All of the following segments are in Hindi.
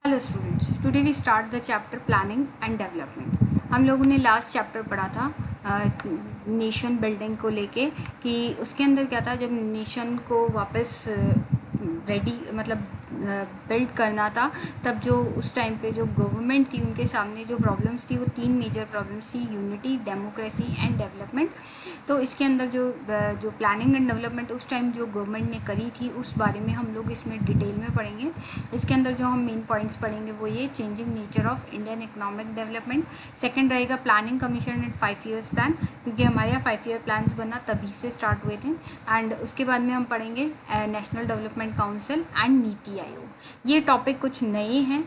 Hello students, today we start the chapter planning and development. हम लोगों ने लास्ट चैप्टर पढ़ा था नेशन बिल्डिंग को लेके कि उसके अंदर क्या था। जब नेशन को वापस रेडी मतलब बिल्ड करना था, तब जो उस टाइम पे जो गवर्नमेंट थी उनके सामने जो प्रॉब्लम्स थी वो तीन मेजर प्रॉब्लम्स थी: यूनिटी, डेमोक्रेसी एंड डेवलपमेंट। तो इसके अंदर जो प्लानिंग एंड डेवलपमेंट उस टाइम जो गवर्नमेंट ने करी थी उस बारे में हम लोग इसमें डिटेल में पढ़ेंगे। इसके अंदर जो हम मेन पॉइंट्स पढ़ेंगे वो ये: changing nature of Indian economic development. Second रहेगा planning commission and 5 years plan, क्योंकि हमारे यहाँ 5 ईयर प्लान्स बनना तभी से स्टार्ट हुए थे। एंड उसके बाद में हम पढ़ेंगे national development council and NITI Aayog. ये टॉपिक कुछ नए हैं।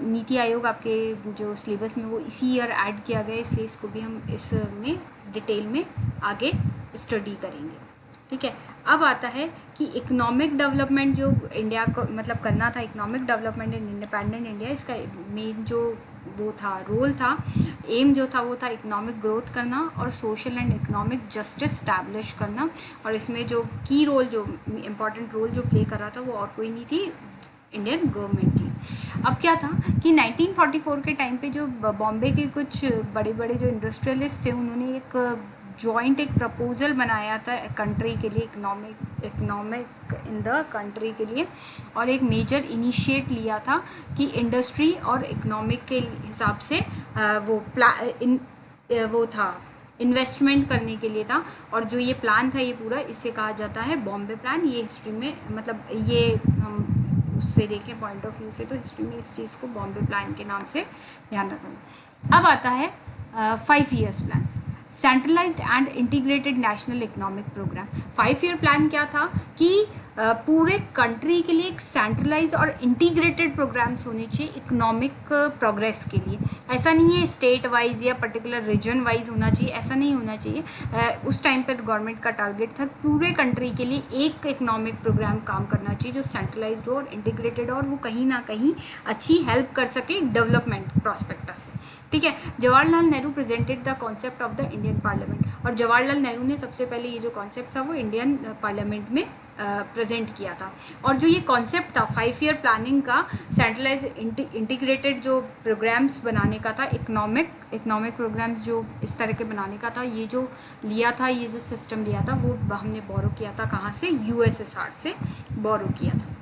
नीति आयोग आपके जो सिलेबस में वो इसी ईयर ऐड किया गया, इसलिए इसको भी हम इसमें डिटेल में आगे स्टडी करेंगे। ठीक है, अब आता है कि इकोनॉमिक डेवलपमेंट जो इंडिया को मतलब करना था, economic development in independent India, इसका मेन जो वो था, रोल था, एम जो था वो था इकोनॉमिक ग्रोथ करना और social and economic justice establish करना। और इसमें जो की रोल, जो इम्पॉर्टेंट रोल जो प्ले कर रहा था वो और कोई नहीं थी, इंडियन गवर्नमेंट थी। अब क्या था कि 1944 के टाइम पे जो बॉम्बे के कुछ बड़े बड़े जो इंडस्ट्रियलिस्ट थे, उन्होंने एक जॉइंट एक प्रपोजल बनाया था कंट्री के लिए, इकोनॉमिक इन द कंट्री के लिए, और एक मेजर इनिशिएट लिया था कि इंडस्ट्री और इकोनॉमिक के हिसाब से वो था इन्वेस्टमेंट करने के लिए था। और जो ये प्लान था ये पूरा, इसे कहा जाता है बॉम्बे प्लान। ये हिस्ट्री में मतलब ये हम उससे देखें पॉइंट ऑफ व्यू से, तो हिस्ट्री में इस चीज़ को बॉम्बे प्लान के नाम से ध्यान रखना। अब आता है 5 years plan, centralised and integrated national economic programme. 5 year plan क्या था कि पूरे कंट्री के लिए एक सेंट्रलाइज और इंटीग्रेटेड प्रोग्राम्स होने चाहिए इकोनॉमिक प्रोग्रेस के लिए। ऐसा नहीं है स्टेट वाइज या पर्टिकुलर रीजन वाइज होना चाहिए, ऐसा नहीं होना चाहिए। उस टाइम पर गवर्नमेंट का टारगेट था पूरे कंट्री के लिए एक इकोनॉमिक प्रोग्राम काम करना चाहिए जो सेंट्रलाइज्ड हो और इंटीग्रेटेड हो, और वो कहीं ना कहीं अच्छी हेल्प कर सके डेवलपमेंट प्रोस्पेक्टस से। ठीक है, Jawaharlal Nehru presented the concept of the Indian parliament, और जवाहरलाल नेहरू ने सबसे पहले ये जो कॉन्सेप्ट था वो इंडियन पार्लियामेंट में प्रेजेंट किया था। और जो ये कॉन्सेप्ट था 5 ईयर प्लानिंग का, सेंट्रलाइज इंटीग्रेटेड जो प्रोग्राम्स बनाने का था, इकोनॉमिक प्रोग्राम्स जो इस तरह के बनाने का था, ये जो लिया था, ये जो सिस्टम लिया था वो हमने बोरो किया था। कहाँ से? यूएसएसआर से बोरो किया था।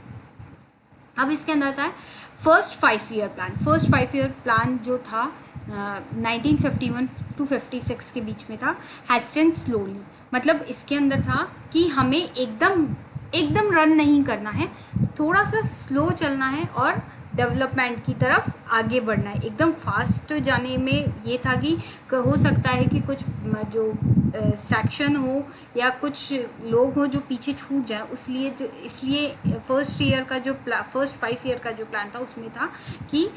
अब इसके अंदर था first 5 year plan. First 5 year plan जो था 1951 to 56 के बीच में था। हेस्टेन स्लोली, मतलब इसके अंदर था कि हमें एकदम रन नहीं करना है, थोड़ा सा स्लो चलना है और डेवलपमेंट की तरफ आगे बढ़ना है। एकदम फास्ट जाने में ये था कि हो सकता है कि कुछ जो सेक्शन हो या कुछ लोग हो जो पीछे छूट जाए, इसलिए फर्स्ट 5 ईयर का जो प्लान था उसमें था कि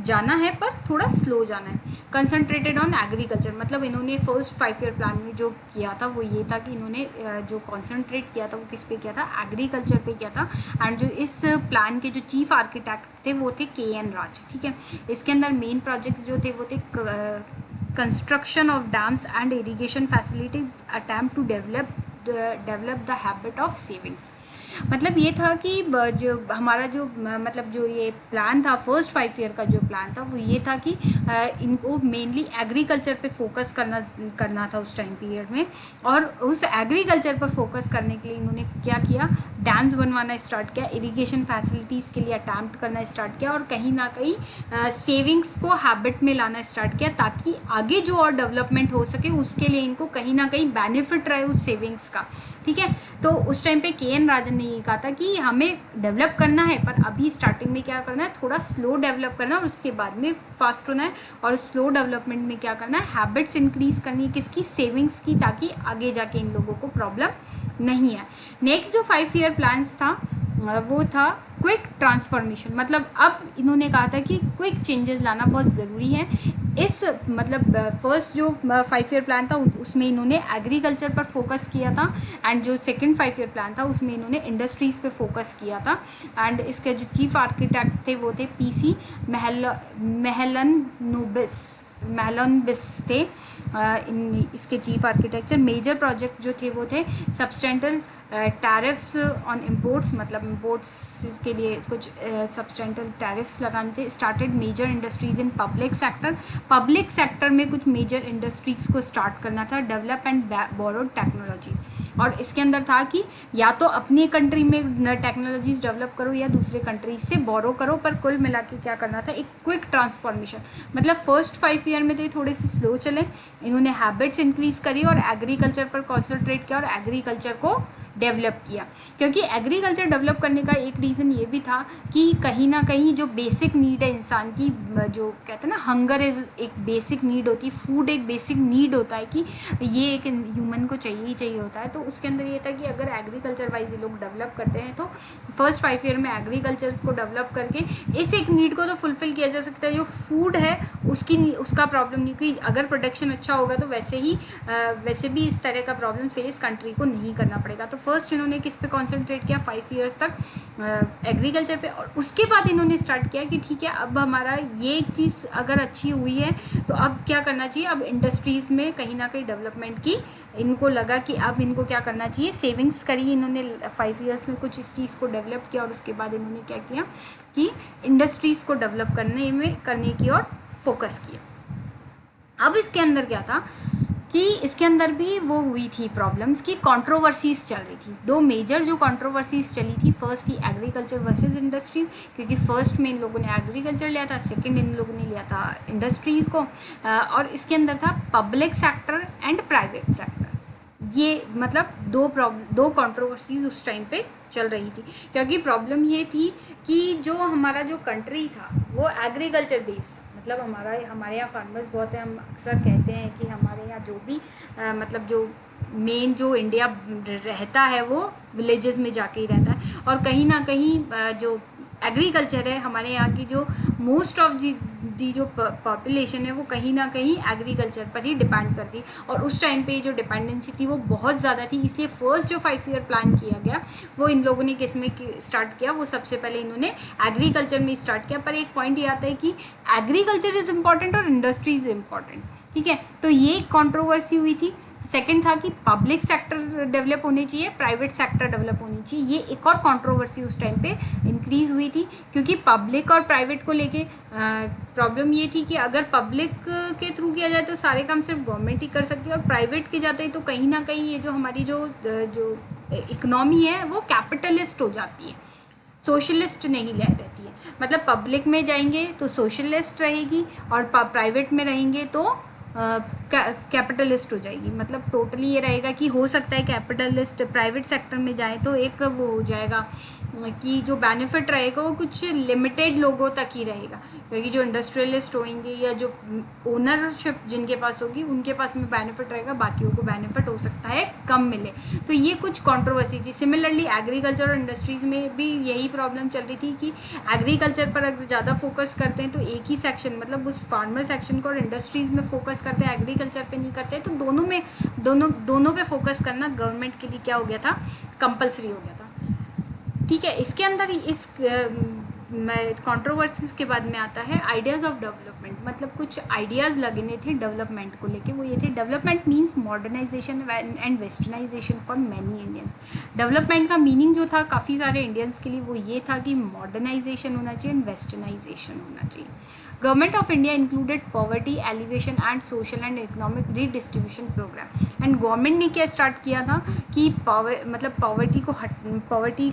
जाना है पर थोड़ा स्लो जाना है। कंसंट्रेटेड ऑन एग्रीकल्चर, मतलब इन्होंने फर्स्ट 5 ईयर प्लान में जो किया था वो ये था कि इन्होंने जो कॉन्सेंट्रेट किया था वो किस पे किया था? एग्रीकल्चर पे किया था। एंड जो इस प्लान के जो चीफ आर्किटेक्ट थे वो थे के.एन. राज। ठीक है, इसके अंदर मेन प्रोजेक्ट्स जो थे वो थे construction of dams and irrigation facility, attempt to develop the habit of savings. मतलब ये था कि जो हमारा जो मतलब जो ये प्लान था, फर्स्ट 5 ईयर का जो प्लान था वो ये था कि इनको मेनली एग्रीकल्चर पे फोकस करना था उस टाइम पीरियड में। और उस एग्रीकल्चर पर फोकस करने के लिए इन्होंने क्या किया? डैम्स बनवाना स्टार्ट किया, इरिगेशन फैसिलिटीज़ के लिए अटैम्प्ट करना स्टार्ट किया, और कहीं ना कहीं सेविंग्स को हैबिट में लाना स्टार्ट किया, ताकि आगे जो और डेवलपमेंट हो सके उसके लिए इनको कहीं ना कहीं बेनिफिट रहे उस सेविंग्स का। ठीक है, तो उस टाइम पे के.एन. राजन ने ये कहा था कि हमें डेवलप करना है, पर अभी स्टार्टिंग में क्या करना है? थोड़ा स्लो डेवलप करना है और उसके बाद में फास्ट होना है। और स्लो डेवलपमेंट में क्या करना है? हैबिट्स इंक्रीज करनी है, किसकी? सेविंग्स की, ताकि आगे जाके इन लोगों को प्रॉब्लम नहीं है। नेक्स्ट जो 5 ईयर प्लान्स था वो था क्विक ट्रांसफॉर्मेशन, मतलब अब इन्होंने कहा था कि क्विक चेंजेस लाना बहुत ज़रूरी है। इस मतलब फर्स्ट जो 5 ईयर प्लान था उसमें इन्होंने एग्रीकल्चर पर फोकस किया था, एंड जो सेकंड 5 ईयर प्लान था उसमें इन्होंने इंडस्ट्रीज़ पे फोकस किया था। एंड इसके जो चीफ आर्किटेक्ट थे वो थे पी.सी. मेहलन नोबिस। मैलोनबिस थे इसके चीफ आर्किटेक्चर। मेजर प्रोजेक्ट जो थे वो थे सब्सटेंटल टैरिफ्स ऑन इम्पोर्ट्स, मतलब इम्पोर्ट्स के लिए कुछ सब्सटेंटल टैरिफ्स लगाने थे। Started major industries in public sector, public sector में कुछ मेजर इंडस्ट्रीज़ को स्टार्ट करना था। डेवलप एंड बोरोड टेक्नोलॉजीज, और इसके अंदर था कि या तो अपनी कंट्री में टेक्नोलॉजीज डेवलप करो या दूसरे कंट्रीज से बोरो करो, पर कुल मिला के क्या करना था, एक क्विक ट्रांसफॉर्मेशन। मतलब फर्स्ट 5 ईयर में तो ये थोड़े से स्लो चले, इन्होंने हैबिट्स इंक्रीज करी और एग्रीकल्चर पर कॉन्सेंट्रेट किया और एग्रीकल्चर को डेवलप किया। क्योंकि एग्रीकल्चर डेवलप करने का एक रीज़न ये भी था कि कहीं ना कहीं जो बेसिक नीड है इंसान की, जो कहते हैं ना हंगर इज़ एक बेसिक नीड होती है, फूड एक बेसिक नीड होता है कि ये एक ह्यूमन को चाहिए ही चाहिए होता है। तो उसके अंदर ये था कि अगर एग्रीकल्चर वाइज ये लोग डेवलप करते हैं तो फर्स्ट 5 ईयर में एग्रीकल्चर को डेवलप करके इस एक नीड को तो फुलफिल किया जा सकता है। जो फूड है उसका प्रॉब्लम नहीं, क्योंकि अगर प्रोडक्शन अच्छा होगा तो वैसे भी इस तरह का प्रॉब्लम फेस कंट्री को नहीं करना पड़ेगा। तो फर्स्ट इन्होंने किस पे कॉन्सेंट्रेट किया, 5 ईयर्स तक एग्रीकल्चर पे, और उसके बाद इन्होंने स्टार्ट किया कि ठीक है अब हमारा ये एक चीज़ अगर अच्छी हुई है तो अब क्या करना चाहिए, अब इंडस्ट्रीज़ में कहीं ना कहीं डेवलपमेंट की इनको लगा कि अब इनको क्या करना चाहिए। सेविंग्स करी इन्होंने 5 ईयर्स में, कुछ इस चीज़ को डेवलप किया और उसके बाद इन्होंने क्या किया कि इंडस्ट्रीज़ को डेवलप करने की और फोकस किया। अब इसके अंदर क्या था कि इसके अंदर भी वो हुई थी प्रॉब्लम्स की कंट्रोवर्सीज चल रही थी। 2 मेजर जो कंट्रोवर्सीज चली थी, फर्स्ट थी एग्रीकल्चर वर्सेस इंडस्ट्रीज, क्योंकि फर्स्ट में इन लोगों ने एग्रीकल्चर लिया था, सेकंड इन लोगों ने लिया था इंडस्ट्रीज़ को, और इसके अंदर था public sector and private sector. ये मतलब दो कंट्रोवर्सीज उस टाइम पे चल रही थी, क्योंकि प्रॉब्लम ये थी कि जो हमारा जो कंट्री था वो एग्रीकल्चर बेस्ड था। मतलब हमारे यहाँ फार्मर्स बहुत हैं, हम अक्सर कहते हैं कि हमारे यहाँ जो भी मतलब जो मेन जो इंडिया रहता है वो विलेजेस में जाके ही रहता है, और कहीं ना कहीं जो एग्रीकल्चर है हमारे यहाँ की जो मोस्ट ऑफ दी जो पॉपुलेशन है वो कहीं ना कहीं एग्रीकल्चर पर ही डिपेंड करती है, और उस टाइम पे जो डिपेंडेंसी थी वो बहुत ज़्यादा थी। इसलिए फर्स्ट जो 5 ईयर प्लान किया गया वो इन लोगों ने किस में स्टार्ट किया, वो सबसे पहले इन्होंने एग्रीकल्चर में स्टार्ट किया। पर एक पॉइंट ये आता है कि एग्रीकल्चर इज़ इम्पॉर्टेंट और इंडस्ट्री इज़ इम्पॉर्टेंट, ठीक है। तो ये कंट्रोवर्सी हुई थी। सेकंड था कि पब्लिक सेक्टर डेवलप होनी चाहिए, प्राइवेट सेक्टर डेवलप होनी चाहिए। ये एक और कंट्रोवर्सी उस टाइम पे इंक्रीज़ हुई थी, क्योंकि पब्लिक और प्राइवेट को लेके प्रॉब्लम ये थी कि अगर पब्लिक के थ्रू किया जाए तो सारे काम सिर्फ गवर्नमेंट ही कर सकती है, और प्राइवेट के जाते हैं तो कहीं ना कहीं ये जो हमारी जो इकनॉमी है वो कैपिटलिस्ट हो जाती है, सोशलिस्ट नहीं रहती है। मतलब पब्लिक में जाएंगे तो सोशलिस्ट रहेगी और प्राइवेट में रहेंगे तो कैपिटलिस्ट हो जाएगी। मतलब टोटली ये रहेगा कि हो सकता है कैपिटलिस्ट प्राइवेट सेक्टर में जाए तो एक वो हो जाएगा कि जो बेनिफिट रहेगा वो कुछ लिमिटेड लोगों तक ही रहेगा, क्योंकि जो इंडस्ट्रियलिस्ट होंगे या जो ओनरशिप जिनके पास होगी उनके पास में बेनिफिट रहेगा, बाकियों को बेनिफिट हो सकता है कम मिले। तो ये कुछ कंट्रोवर्सी थी। सिमिलरली एग्रीकल्चर और इंडस्ट्रीज़ में भी यही प्रॉब्लम चल रही थी कि एग्रीकल्चर पर अगर ज़्यादा फोकस करते हैं तो एक ही सेक्शन, मतलब उस फार्मर सेक्शन को, और इंडस्ट्रीज़ में फोकस करते हैं, एग्रीकल्चर पे नहीं करते, तो दोनों पे फोकस करना गवर्नमेंट के लिए क्या हो गया था, कंपलसरी हो गया था, ठीक है। इसके अंदर इस कंट्रोवर्सीज के बाद में आता है आइडियाज़ ऑफ डेवलपमेंट। मतलब कुछ आइडियाज़ लगने थे डेवलपमेंट को लेके, वो ये थे development means modernisation and westernisation for many Indians. Development का मीनिंग जो था काफ़ी सारे इंडियंस के लिए वो ये था कि मॉडर्नाइजेशन होना चाहिए एंड वेस्टर्नाइजेशन होना चाहिए। Government of India included poverty elevation and social and economic redistribution programme. And government ने क्या स्टार्ट किया था कि पॉवर्टी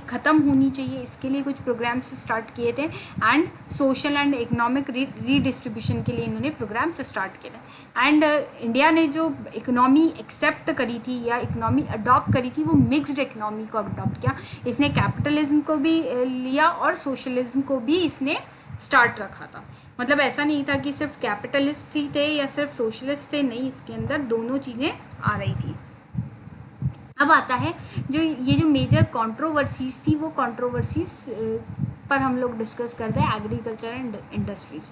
ख़त्म होनी चाहिए, इसके लिए कुछ प्रोग्राम्स स्टार्ट किए थे, and social and economic redistribution के लिए इन्होंने प्रोग्राम्स स्टार्ट किए थे। एंड इंडिया ने जो इकोनॉमी एक्सेप्ट करी थी या इकोनॉमी अडॉप्ट करी थी वो मिक्सड इकोनॉमी को अडॉप्ट किया। इसने कैपिटलिज्म को भी लिया और सोशलिज्म को भी इसने स्टार्ट रखा था। मतलब ऐसा नहीं था कि सिर्फ कैपिटलिस्ट ही थे या सिर्फ सोशलिस्ट थे, नहीं, इसके अंदर दोनों चीज़ें आ रही थी। अब आता है जो मेजर कंट्रोवर्सीज थी, वो कंट्रोवर्सीज पर हम लोग डिस्कस करते हैं agriculture and industries.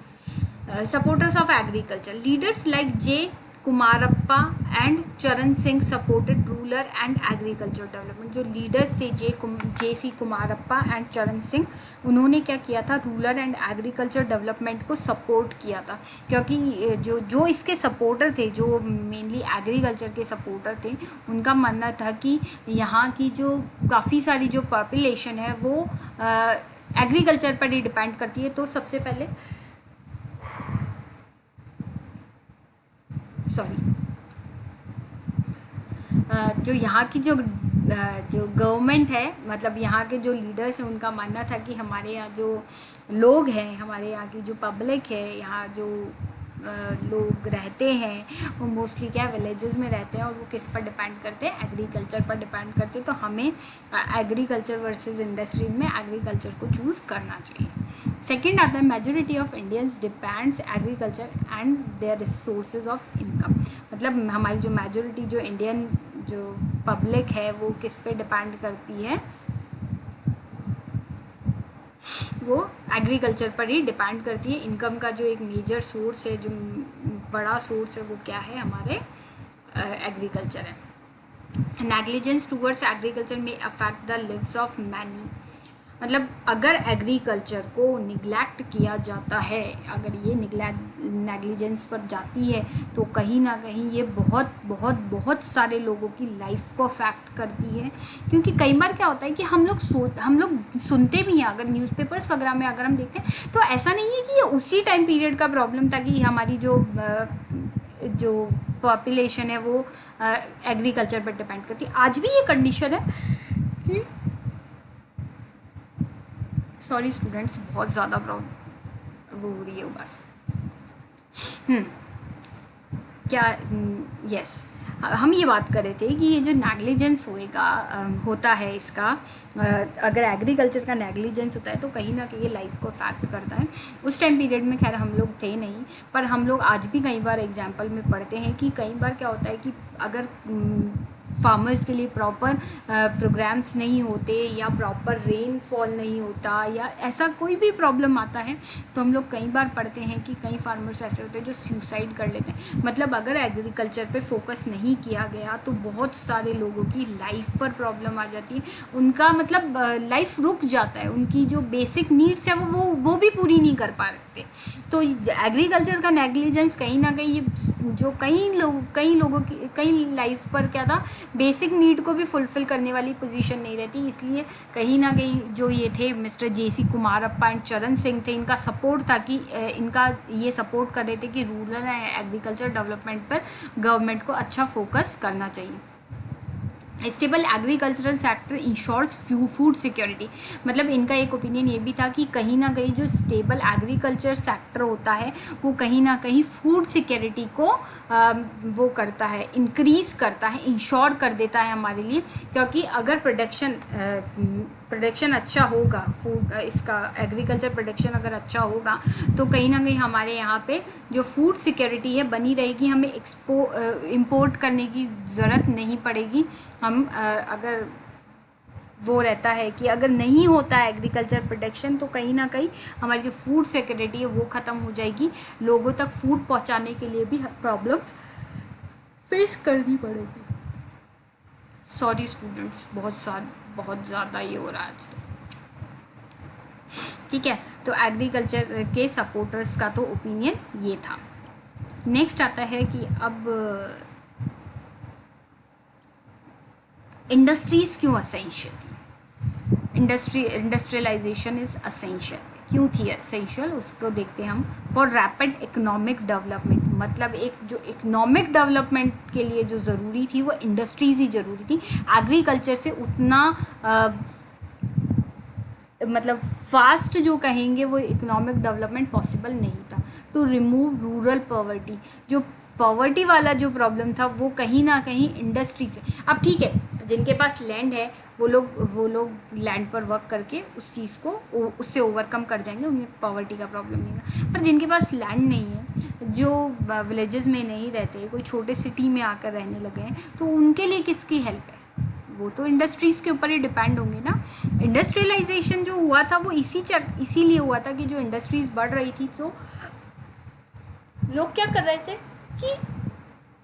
Supporters of agriculture leaders like J Kumarappa and Charan Singh supported rural and agriculture development. जो लीडर्स थे जे.सी. कुमारप्पा एंड चरण सिंह, उन्होंने क्या किया था, रूरल एंड एग्रीकल्चर डेवलपमेंट को सपोर्ट किया था। क्योंकि जो इसके सपोर्टर थे, जो मेनली एग्रीकल्चर के सपोर्टर थे, उनका मानना था कि यहाँ की जो काफ़ी सारी जो पॉपुलेशन है वो एग्रीकल्चर पर ही डिपेंड करती है। तो सबसे पहले जो यहाँ की जो गवर्नमेंट है, मतलब यहाँ के जो लीडर्स हैं, उनका मानना था कि हमारे यहाँ जो लोग हैं, हमारे यहाँ की जो पब्लिक है, यहाँ जो लोग रहते हैं, वो मोस्टली क्या विलेजेस में रहते हैं और वो किस पर डिपेंड करते हैं, एग्रीकल्चर पर डिपेंड करते हैं। तो हमें एग्रीकल्चर वर्सेस इंडस्ट्री में एग्रीकल्चर को चूज़ करना चाहिए। सेकेंड आता है majority of Indians depends agriculture and their sources of income. मतलब हमारी जो मेजॉरिटी जो इंडियन जो पब्लिक है वो किस पे डिपेंड करती है, वो एग्रीकल्चर पर ही डिपेंड करती है। इनकम का जो एक मेजर सोर्स है, जो बड़ा सोर्स है, वो क्या है, हमारे एग्रीकल्चर है। नेग्लिजेंस टूवर्ड्स एग्रीकल्चर में affect the leaves of many. मतलब अगर एग्रीकल्चर को निगलेक्ट किया जाता है, अगर ये नेग्लिजेंस पर जाती है, तो कहीं ना कहीं ये बहुत बहुत बहुत सारे लोगों की लाइफ को अफेक्ट करती है। क्योंकि कई बार क्या होता है कि हम लोग सुनते भी हैं, अगर न्यूज़पेपर्स वगैरह में अगर हम देखते हैं, तो ऐसा नहीं है कि ये उसी टाइम पीरियड का प्रॉब्लम था कि हमारी जो पॉपुलेशन है वो एग्रीकल्चर पर डिपेंड करती है। आज भी ये कंडीशन है कि सॉरी स्टूडेंट्स, बहुत ज़्यादा प्रॉब्लम वो हो रही है बस। क्या यस, हम ये बात कर रहे थे कि ये जो नेग्लिजेंस होता है इसका, अगर एग्रीकल्चर का नेग्लिजेंस होता है तो कहीं ना कहीं ये लाइफ को अफेक्ट करता है। उस टाइम पीरियड में खैर हम लोग थे नहीं, पर हम लोग आज भी कई बार एग्जाम्पल में पढ़ते हैं कि कई बार क्या होता है कि अगर फार्मर्स के लिए प्रॉपर प्रोग्राम्स नहीं होते या प्रॉपर रेनफॉल नहीं होता या ऐसा कोई भी प्रॉब्लम आता है, तो हम लोग कई बार पढ़ते हैं कि कई फार्मर्स ऐसे होते हैं जो सुसाइड कर लेते हैं। मतलब अगर एग्रीकल्चर पे फोकस नहीं किया गया तो बहुत सारे लोगों की लाइफ पर प्रॉब्लम आ जाती है, उनका मतलब लाइफ रुक जाता है, उनकी जो बेसिक नीड्स है वो भी पूरी नहीं कर पा रहे। तो एग्रीकल्चर का नेग्लिजेंस कहीं ना कहीं जो कई लोगों की कई लाइफ पर क्या था, बेसिक नीड को भी फुलफिल करने वाली पोजीशन नहीं रहती। इसलिए कहीं ना कहीं जो ये थे mister JC. Kumarappa and Charan Singh थे, इनका सपोर्ट था कि इनका ये सपोर्ट कर रहे थे कि रूरल एंड एग्रीकल्चर डेवलपमेंट पर गवर्नमेंट को अच्छा फोकस करना चाहिए। Stable agricultural sector ensures food security. मतलब इनका एक ओपिनियन ये भी था कि कहीं ना कहीं जो स्टेबल एग्रीकल्चर सेक्टर होता है वो कहीं ना कहीं फूड सिक्योरिटी को वो करता है, इंक्रीज़ करता है, इंश्योर कर देता है हमारे लिए। क्योंकि अगर प्रोडक्शन अच्छा होगा, फूड इसका एग्रीकल्चर प्रोडक्शन अगर अच्छा होगा तो कहीं ना कहीं हमारे यहाँ पे जो फूड सिक्योरिटी है बनी रहेगी, हमें इंपोर्ट करने की ज़रूरत नहीं पड़ेगी। हम अगर वो रहता है कि अगर नहीं होता है एग्रीकल्चर प्रोडक्शन तो कहीं ना कहीं हमारी जो फूड सिक्योरिटी है वो ख़त्म हो जाएगी, लोगों तक फूड पहुंचाने के लिए भी प्रॉब्लम्स फेस करनी पड़ेगी। सॉरी स्टूडेंट्स, बहुत ज़्यादा ये हो रहा है आज तो। ठीक है, तो एग्रीकल्चर के सपोर्टर्स का तो ओपिनियन ये था। नेक्स्ट आता है कि अब इंडस्ट्रीज़ क्यों असेंशियल थी। इंडस्ट्रियलाइजेशन इज़ असेंशियल, क्यों थी असेंशियल उसको देखते हैं हम। फॉर रैपिड इकोनॉमिक डेवलपमेंट, मतलब एक जो इकोनॉमिक डेवलपमेंट के लिए जो ज़रूरी थी वो इंडस्ट्रीज़ ही ज़रूरी थी। एग्रीकल्चर से उतना मतलब फास्ट जो कहेंगे वो इकोनॉमिक डेवलपमेंट पॉसिबल नहीं था। टू रिमूव रूरल पॉवर्टी, जो पॉवर्टी वाला जो प्रॉब्लम था वो कहीं ना कहीं इंडस्ट्री से। अब ठीक है, जिनके पास लैंड है वो लोग लैंड पर वर्क करके उस चीज़ को उससे ओवरकम कर जाएंगे, उन्हें पॉवर्टी का प्रॉब्लम नहीं है। पर जिनके पास लैंड नहीं है, जो विलेजेस में नहीं रहते, कोई छोटे सिटी में आकर रहने लगे हैं, तो उनके लिए किसकी हेल्प है? वो तो इंडस्ट्रीज़ के ऊपर ही डिपेंड होंगे ना। इंडस्ट्रियलाइजेशन जो हुआ था वो इसीलिए हुआ था कि जो इंडस्ट्रीज़ बढ़ रही थी तो लोग क्या कर रहे थे कि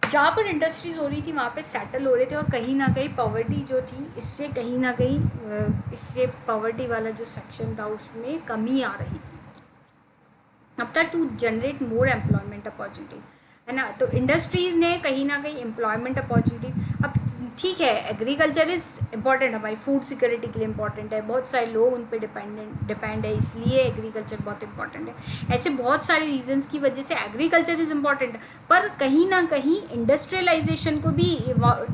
जहाँ पर इंडस्ट्रीज़ हो रही थी वहाँ पे सेटल हो रहे थे, और कहीं ना कहीं पॉवर्टी जो थी इससे कहीं ना कहीं इससे पॉवर्टी वाला जो सेक्शन था उसमें कमी आ रही थी। अब था to generate more employment opportunities, है ना। तो इंडस्ट्रीज़ ने कहीं ना कहीं एम्प्लॉयमेंट अपॉर्चुनिटीज़, अब ठीक है एग्रीकल्चर इज़ इम्पॉर्टेंट, हमारी फूड सिक्योरिटी के लिए इम्पॉर्टेंट है, बहुत सारे लोग उन पर डिपेंड है, इसलिए एग्रीकल्चर बहुत इंपॉर्टेंट है। ऐसे बहुत सारे रीजंस की वजह से एग्रीकल्चर इज़ इम्पॉर्टेंट, पर कहीं ना कहीं इंडस्ट्रियलाइजेशन को भी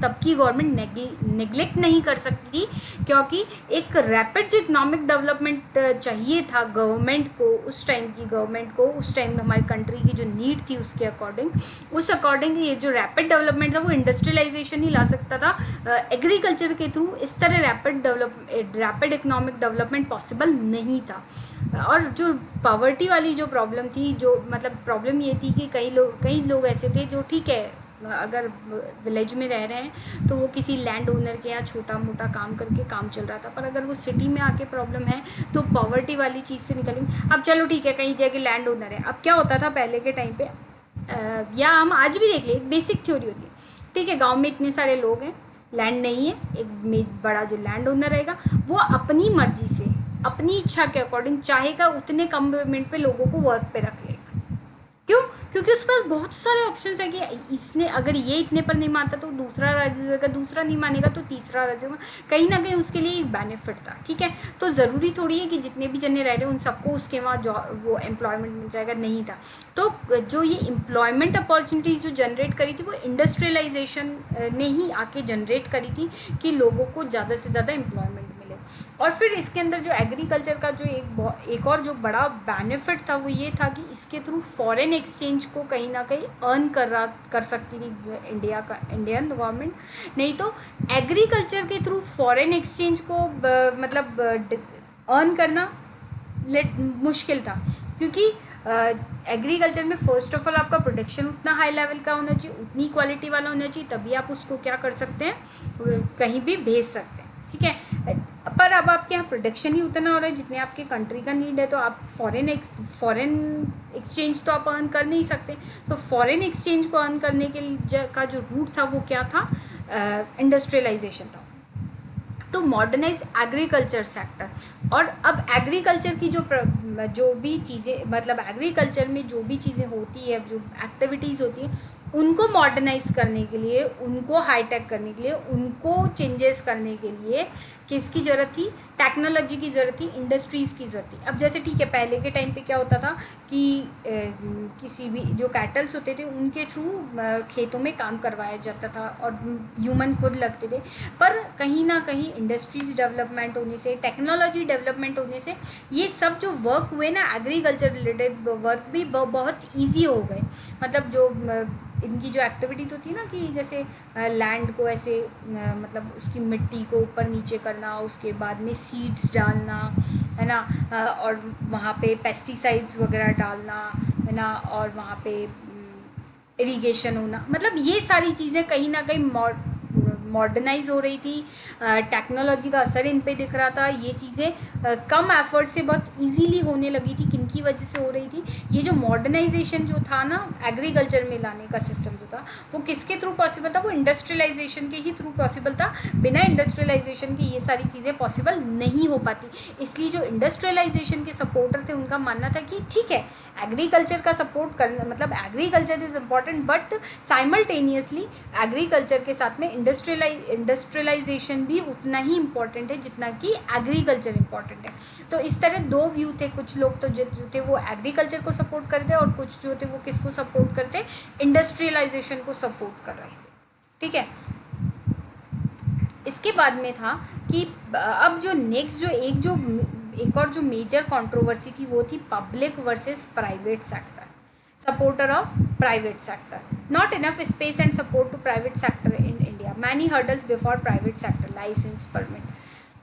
तब की गवर्नमेंट नेग्लेक्ट नहीं कर सकती थी, क्योंकि एक रैपिड जो इकोनॉमिक डेवलपमेंट चाहिए था गवर्नमेंट को, उस टाइम की गवर्नमेंट को, उस टाइम हमारी कंट्री की जो नीड थी उसके अकॉर्डिंग, उस अकॉर्डिंग ये जो रैपिड डेवलपमेंट था वो इंडस्ट्रियलाइजेशन ही ला सकता था। एग्रीकल्चर के थ्रू इस तरह रैपिड इकोनॉमिक डेवलपमेंट पॉसिबल नहीं था। और जो पॉवर्टी वाली जो प्रॉब्लम थी, जो मतलब प्रॉब्लम ये थी कि कई लोग ऐसे थे जो ठीक है अगर विलेज में रह रहे हैं तो वो किसी लैंड ओनर के यहाँ छोटा मोटा काम करके काम चल रहा था, पर अगर वो सिटी में आके प्रॉब्लम है तो पॉवर्टी वाली चीज़ से निकलेंगे। अब चलो ठीक है कहीं जगह लैंड ओनर है, अब क्या होता था पहले के टाइम पे, या हम आज भी देख ले, एक बेसिक थ्योरी होती है, ठीक है गांव में इतने सारे लोग हैं, लैंड नहीं है, एक बड़ा जो लैंड ओनर रहेगा वो अपनी मर्जी से अपनी इच्छा के अकॉर्डिंग चाहेगा उतने कम पेमेंट पे लोगों को वर्क पे रख लेगा। क्यों? क्योंकि उसके पास बहुत सारे ऑप्शंस है कि इसने अगर ये इतने पर नहीं मानता तो दूसरा राज्य होगा, दूसरा नहीं मानेगा तो तीसरा राज्य होगा, कहीं ना कहीं उसके लिए एक बेनिफिट था। ठीक है, तो ज़रूरी थोड़ी है कि जितने भी जने रह रहे हैं उन सबको उसके वहाँ वो एम्प्लॉयमेंट मिल जाएगा, नहीं था। तो जो ये एम्प्लॉयमेंट अपॉर्चुनिटीज़ जो जनरेट करी थी वो इंडस्ट्रियलाइजेशन ने ही आके जनरेट करी थी कि लोगों को ज़्यादा से ज़्यादा एम्प्लॉयमेंट। और फिर इसके अंदर जो एग्रीकल्चर का जो एक और जो बड़ा बेनिफिट था वो ये था कि इसके थ्रू फॉरेन एक्सचेंज को कहीं ना कहीं अर्न कर सकती थी इंडियन गवर्नमेंट। नहीं तो एग्रीकल्चर के थ्रू फॉरेन एक्सचेंज को मतलब अर्न करना मुश्किल था, क्योंकि एग्रीकल्चर में फर्स्ट ऑफ ऑल आपका प्रोडक्शन उतना हाई लेवल का होना चाहिए, उतनी क्वालिटी वाला होना चाहिए, तभी आप उसको क्या कर सकते हैं, कहीं भी भेज सकते हैं। ठीक है, पर अब आपके यहाँ प्रोडक्शन ही उतना हो रहा है जितने आपके कंट्री का नीड है, तो आप फॉरेन एक्सचेंज तो आप अर्न कर नहीं सकते। तो फॉरेन एक्सचेंज को अर्न करने का जो रूट था वो क्या था, इंडस्ट्रियलाइजेशन था, टू मॉडर्नाइज एग्रीकल्चर सेक्टर। और अब एग्रीकल्चर की जो भी चीज़ें मतलब एग्रीकल्चर में जो भी चीज़ें होती है, जो एक्टिविटीज़ होती हैं, उनको मॉडर्नाइज करने के लिए, उनको हाईटेक करने के लिए, उनको चेंजेस करने के लिए किसकी ज़रूरत थी, टेक्नोलॉजी की ज़रूरत थी, इंडस्ट्रीज़ की ज़रूरत थी। अब जैसे ठीक है पहले के टाइम पे क्या होता था कि किसी भी जो कैटल्स होते थे उनके थ्रू खेतों में काम करवाया जाता था और ह्यूमन खुद लगते थे, पर कहीं ना कहीं इंडस्ट्रीज डेवलपमेंट होने से, टेक्नोलॉजी डेवलपमेंट होने से ये सब जो वर्क हुए ना एग्रीकल्चर रिलेटेड वर्क भी बहुत ईजी हो गए। मतलब जो इनकी जो एक्टिविटीज़ होती है ना कि जैसे लैंड को ऐसे मतलब उसकी मिट्टी को ऊपर नीचे करना, उसके बाद में सीड्स डालना, है ना, और वहाँ पे पेस्टिसाइड्स वगैरह डालना, है ना, और वहाँ पे इरिगेशन होना, मतलब ये सारी चीज़ें कहीं ना कहीं मॉडर्नाइज हो रही थी, टेक्नोलॉजी का असर इन पे दिख रहा था। ये चीज़ें कम एफर्ट से बहुत इजीली होने लगी थी। किन की वजह से हो रही थी, ये जो मॉडर्नाइजेशन जो था ना एग्रीकल्चर में लाने का सिस्टम जो था वो किसके थ्रू पॉसिबल था, वो इंडस्ट्रियलाइजेशन के ही थ्रू पॉसिबल था। बिना इंडस्ट्रियलाइजेशन के ये सारी चीज़ें पॉसिबल नहीं हो पाती। इसलिए जो इंडस्ट्रियलाइजेशन के सपोर्टर थे उनका मानना था कि ठीक है एग्रीकल्चर का सपोर्ट करना, मतलब agriculture is important, but simultaneously agriculture के साथ में इंडस्ट्रियलाइजेशन भी उतना ही इम्पॉर्टेंट है जितना कि एग्रीकल्चर इम्पॉर्टेंट है। तो इस तरह दो व्यू थे, कुछ लोग तो जो थे वो एग्रीकल्चर को सपोर्ट करते और कुछ जो थे वो किसको सपोर्ट करते, इंडस्ट्रियलाइजेशन को सपोर्ट कर रहे थे। ठीक है, इसके बाद में था कि अब जो नेक्स्ट जो एक और जो मेजर कंट्रोवर्सी थी वो थी public versus private sector, supporter of private sector, not enough space and support to private sector in India, many hurdles before private sector license permit।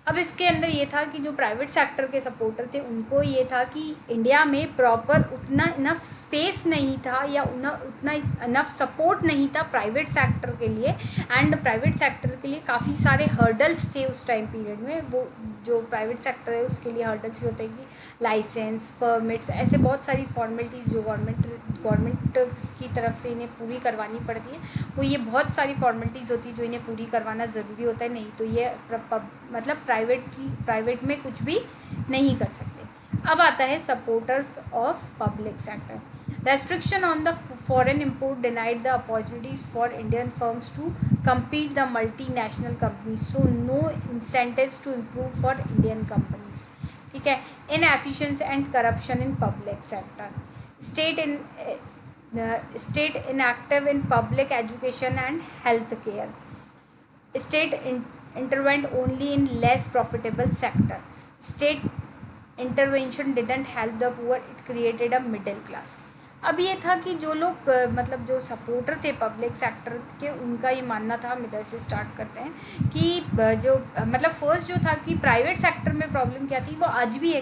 अब इसके अंदर ये था कि जो प्राइवेट सेक्टर के सपोर्टर थे उनको ये था कि इंडिया में प्रॉपर उतना इनफ स्पेस नहीं था या उतना इनफ सपोर्ट नहीं था प्राइवेट सेक्टर के लिए, एंड प्राइवेट सेक्टर के लिए काफ़ी सारे हर्डल्स थे उस टाइम पीरियड में, वो जो प्राइवेट सेक्टर है उसके लिए हर्डल्स होते हैं कि लाइसेंस, परमिट्स, ऐसे बहुत सारी फॉर्मेलिटीज़ जो गवर्नमेंट की तरफ से इन्हें पूरी करवानी पड़ती है, वो ये बहुत सारी फॉर्मेलिटीज़ होती है जो इन्हें पूरी करवाना ज़रूरी होता है, नहीं तो ये मतलब प्राइवेट में कुछ भी नहीं कर सकते। अब आता है supporters of public sector. Restriction on the foreign import denied the opportunities for Indian firms to compete the multinational companies, so no incentives to improve for Indian companies. ठीक है। Inefficiency and corruption in public sector. State inactive in public education and health care. State intervened only in less profitable sector. State intervention didn't help the poor, it created a middle class. अब ये था कि जो लोग मतलब जो सपोर्टर थे पब्लिक सेक्टर के, उनका ये मानना था, हम इधर से स्टार्ट करते हैं कि जो मतलब फर्स्ट जो था कि प्राइवेट सेक्टर में प्रॉब्लम क्या थी, वो आज भी है,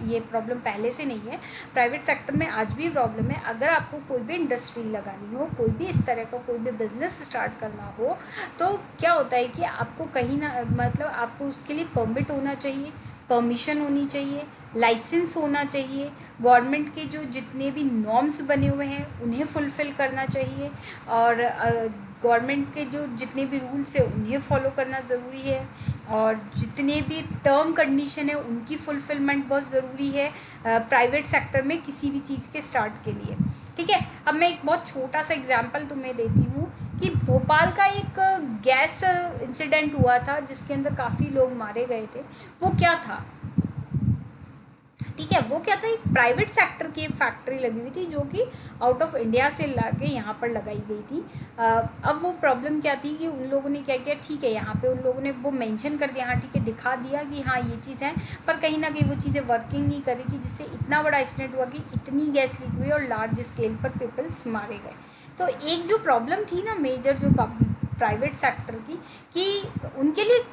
ये प्रॉब्लम पहले से नहीं है, प्राइवेट सेक्टर में आज भी प्रॉब्लम है। अगर आपको कोई भी इंडस्ट्री लगानी हो, कोई भी इस तरह का कोई भी बिजनेस स्टार्ट करना हो, तो क्या होता है कि आपको कहीं ना मतलब आपको उसके लिए परमिट होना चाहिए, परमिशन होनी चाहिए, लाइसेंस होना चाहिए, गवर्नमेंट के जो जितने भी नॉर्म्स बने हुए हैं उन्हें फुलफ़िल करना चाहिए, और गवर्नमेंट के जो जितने भी रूल्स हैं उन्हें फॉलो करना ज़रूरी है, और जितने भी टर्म कंडीशन है उनकी फुलफ़िलमेंट बहुत ज़रूरी है प्राइवेट सेक्टर में किसी भी चीज़ के स्टार्ट के लिए। ठीक है। अब मैं एक बहुत छोटा सा एग्जांपल तुम्हें देती हूँ कि भोपाल का एक गैस इंसिडेंट हुआ था जिसके अंदर काफ़ी लोग मारे गए थे। वो क्या था, ठीक है, वो क्या था, एक प्राइवेट सेक्टर की एक फैक्ट्री लगी हुई थी जो कि आउट ऑफ इंडिया से लाके यहाँ पर लगाई गई थी। अब वो प्रॉब्लम क्या थी कि उन लोगों ने क्या किया, ठीक है, यहाँ पे उन लोगों ने वो मेंशन कर दिया, हाँ ठीक है, दिखा दिया कि हाँ ये चीज़ है, पर कहीं ना कहीं वो चीज़ें वर्किंग नहीं करी थी, जिससे इतना बड़ा एक्सीडेंट हुआ कि इतनी गैस लीक हुई और लार्ज स्केल पर पीपल्स मारे गए। तो एक जो प्रॉब्लम थी ना मेजर जो प्राइवेट सेक्टर की, कि उनके लिए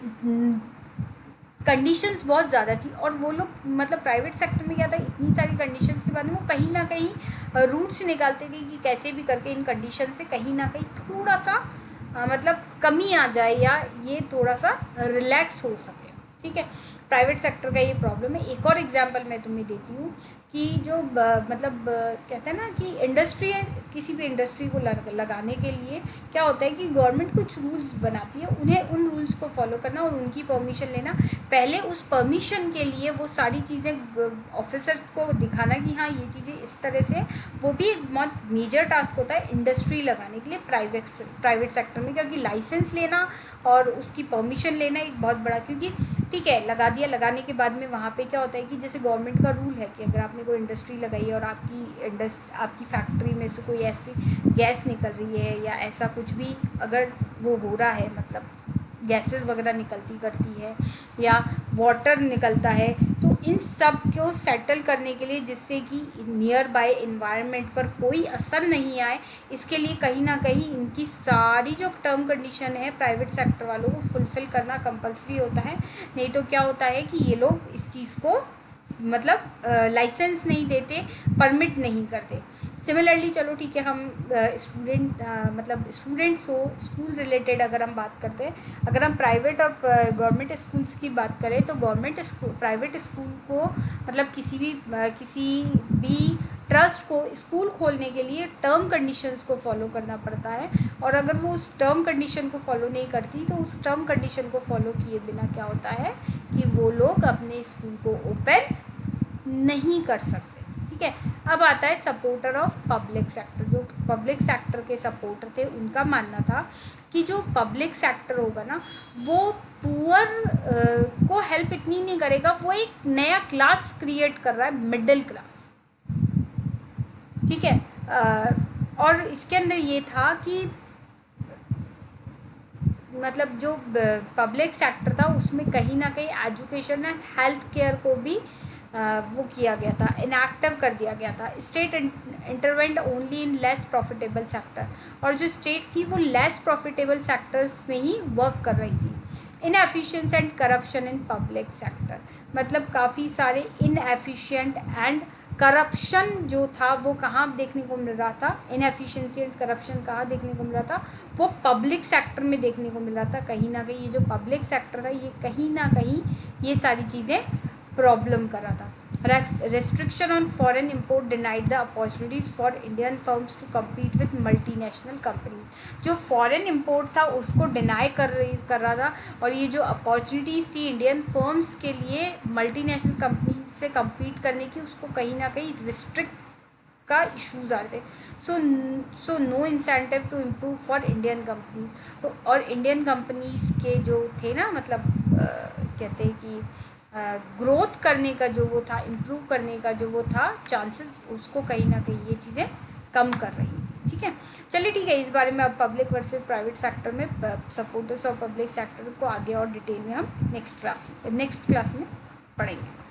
कंडीशंस बहुत ज़्यादा थी, और वो लोग मतलब प्राइवेट सेक्टर में क्या था, इतनी सारी कंडीशंस के बाद में वो कहीं ना कहीं रूट्स निकालते थे कि कैसे भी करके इन कंडीशन से कहीं ना कहीं थोड़ा सा मतलब कमी आ जाए या ये थोड़ा सा रिलैक्स हो सके। ठीक है, प्राइवेट सेक्टर का ये प्रॉब्लम है। एक और एग्जांपल मैं तुम्हें देती हूँ कि जो मतलब कहते हैं ना कि इंडस्ट्री है, किसी भी इंडस्ट्री को लगाने के लिए क्या होता है कि गवर्नमेंट कुछ रूल्स बनाती है, उन्हें उन रूल्स को फॉलो करना और उनकी परमिशन लेना। पहले उस परमिशन के लिए वो सारी चीज़ें ऑफिसर्स को दिखाना कि हाँ ये चीज़ें इस तरह से, वो भी एक बहुत मेजर टास्क होता है इंडस्ट्री लगाने के लिए प्राइवेट सेक्टर में, क्योंकि लाइसेंस लेना और उसकी परमिशन लेना एक बहुत बड़ा, क्योंकि ठीक है लगा दिया, लगाने के बाद में वहाँ पे क्या होता है कि जैसे गवर्नमेंट का रूल है कि अगर आपने कोई इंडस्ट्री लगाई है और आपकी फैक्ट्री में से कोई ऐसी गैस निकल रही है या ऐसा कुछ भी अगर वो हो रहा है, मतलब गैसेस वगैरह निकलती करती है या वाटर निकलता है, तो इन सब को सेटल करने के लिए, जिससे कि नियर बाय इन्वायरमेंट पर कोई असर नहीं आए, इसके लिए कहीं ना कहीं इनकी सारी जो टर्म कंडीशन है प्राइवेट सेक्टर वालों को फुलफ़िल करना कंपलसरी होता है। नहीं तो क्या होता है कि ये लोग इस चीज़ को मतलब लाइसेंस नहीं देते, परमिट नहीं करते। सिमिलरली चलो ठीक है, हम स्टूडेंट्स हो, स्कूल रिलेटेड अगर हम बात करते हैं, अगर हम प्राइवेट और गवर्नमेंट स्कूल्स की बात करें, तो प्राइवेट स्कूल को मतलब किसी भी ट्रस्ट को स्कूल खोलने के लिए टर्म कंडीशंस को फॉलो करना पड़ता है, और अगर वो उस टर्म कंडीशन को फॉलो नहीं करती तो उस टर्म कंडीशन को फॉलो किए बिना क्या होता है कि वो लोग अपने स्कूल को ओपन नहीं कर सकते। ठीक है, अब आता है सपोर्टर ऑफ पब्लिक सेक्टर। जो पब्लिक सेक्टर के सपोर्टर थे उनका मानना था कि जो पब्लिक सेक्टर होगा ना, वो पुअर को हेल्प इतनी नहीं करेगा, वो एक नया क्लास क्रिएट कर रहा है, मिडिल क्लास। ठीक है, और इसके अंदर ये था कि मतलब जो पब्लिक सेक्टर था उसमें कहीं ना कहीं एजुकेशन एंड हेल्थ केयर को भी वो किया गया था, इनएक्टिव कर दिया गया था। State intervent only in less profitable sector, और जो स्टेट थी वो लेस प्रॉफिटेबल सेक्टर्स में ही वर्क कर रही थी। Inefficiency and corruption in public sector, मतलब काफ़ी सारे इनएफिशिएंट एंड करप्शन जो था वो कहाँ देखने को मिल रहा था, इनएफिशिएंसी एंड करप्शन कहाँ देखने को मिल रहा था, वो पब्लिक सेक्टर में देखने को मिल रहा था। कहीं ना कहीं ये जो पब्लिक सेक्टर था ये कहीं ना कहीं ये सारी चीज़ें प्रॉब्लम कर रहा था। Restriction on foreign import denied the opportunities for Indian firms to compete with multinational companies। जो फॉरेन इम्पोर्ट था उसको डिनाई कर रहा था, और ये जो अपॉर्चुनिटीज़ थी इंडियन फर्म्स के लिए मल्टीनेशनल कंपनी से compete करने की, उसको कहीं ना कहीं रिस्ट्रिक्ट का इश्यूज आ रहे थे। So no incentive to improve for Indian companies. तो और इंडियन कंपनीज के जो थे ना, मतलब कहते हैं कि ग्रोथ करने का जो वो था, इम्प्रूव करने का जो वो था चांसेस, उसको कहीं ना कहीं ये चीज़ें कम कर रही थी। ठीक है, चलिए ठीक है, इस बारे में अब पब्लिक वर्सेस प्राइवेट सेक्टर में सपोर्टर्स और पब्लिक सेक्टर को आगे और डिटेल में हम नेक्स्ट क्लास में पढ़ेंगे।